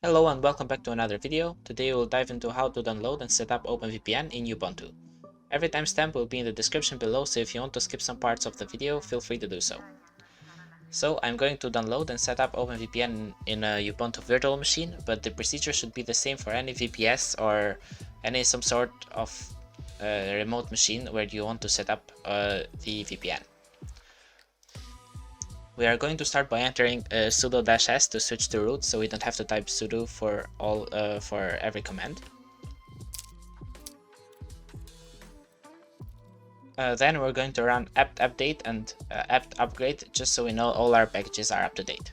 Hello and welcome back to another video. Today we'll dive into how to download and set up OpenVPN in Ubuntu. Every timestamp will be in the description below, so if you want to skip some parts of the video, feel free to do so. So I'm going to download and set up OpenVPN in a Ubuntu virtual machine, but the procedure should be the same for any VPS or some sort of remote machine where you want to set up the VPN. We are going to start by entering sudo-s to switch to root, so we don't have to type sudo for every command. Then we're going to run apt-update and apt-upgrade just so we know all our packages are up to date.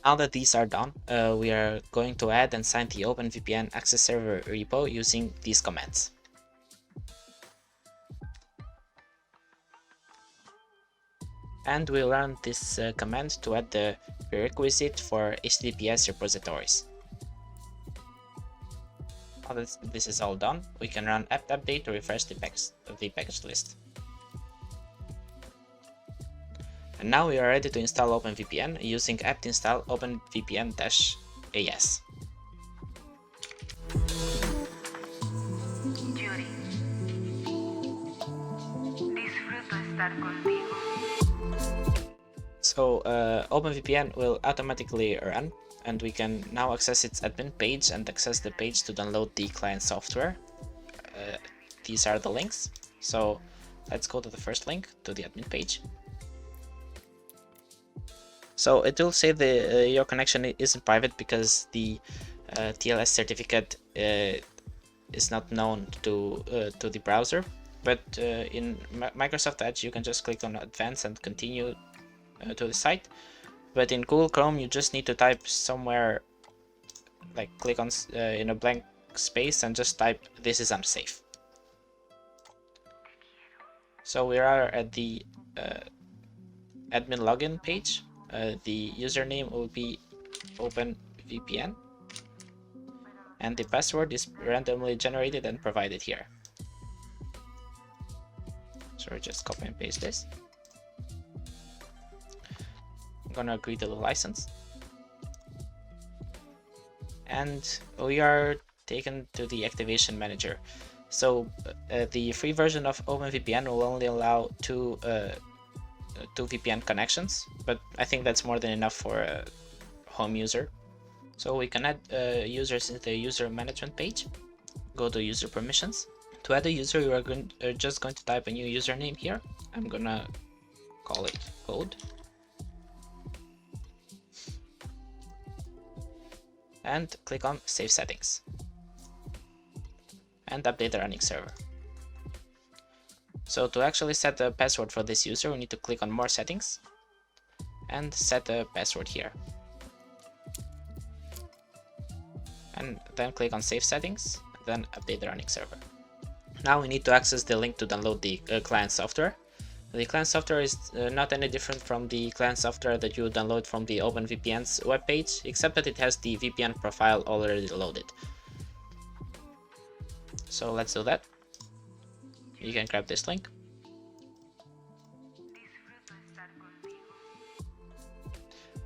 Now that these are done, we are going to add and sign the OpenVPN access server repo using these commands. And we'll run this command to add the prerequisite for HTTPS repositories. Now that this is all done, we can run apt-update to refresh the package list. And now we are ready to install OpenVPN using apt-install openvpn-as. So OpenVPN will automatically run, and we can now access its admin page and access the page to download the client software. These are the links. So let's go to the first link, to the admin page. So it will say your connection isn't private because the TLS certificate is not known to the browser. But in Microsoft Edge, you can just click on Advanced and continue to the site. But in Google Chrome, you just need to type somewhere, like click on in a blank space and just type "this is unsafe." So we are at the admin login page. The username will be OpenVPN, and the password is randomly generated and provided here. So we just copy and paste this. I'm gonna agree to the license, and we are taken to the activation manager. So the free version of OpenVPN will only allow two VPN connections, but I think that's more than enough for a home user. So we can add users into the user management page. Go to user permissions. To add a user, you are just going to type a new username here. I'm gonna call it code. And click on Save Settings. And update the running server. So to actually set the password for this user, we need to click on More Settings and set a password here. And then click on Save Settings, then update the running server. Now we need to access the link to download the client software. The client software is not any different from the client software that you download from the OpenVPN's webpage, except that it has the VPN profile already loaded. So let's do that. You can grab this link.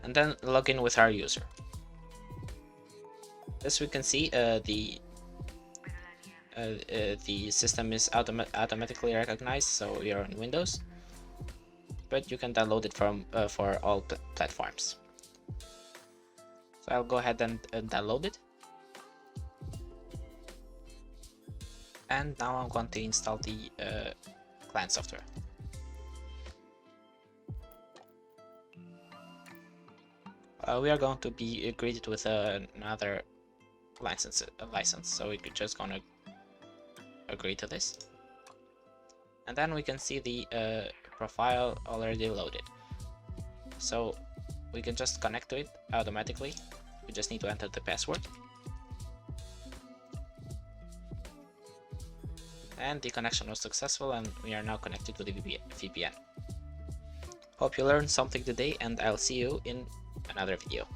And then log in with our user. As we can see, the system is automatically recognized, so we are on Windows. But you can download it from for all platforms. So I'll go ahead and download it. And now I'm going to install the client software. We are going to be greeted with another license, so we're just going to agree to this. And then we can see the profile already loaded. So we can just connect to it automatically. We just need to enter the password. And the connection was successful, and we are now connected to the VPN. Hope you learned something today, and I'll see you in another video.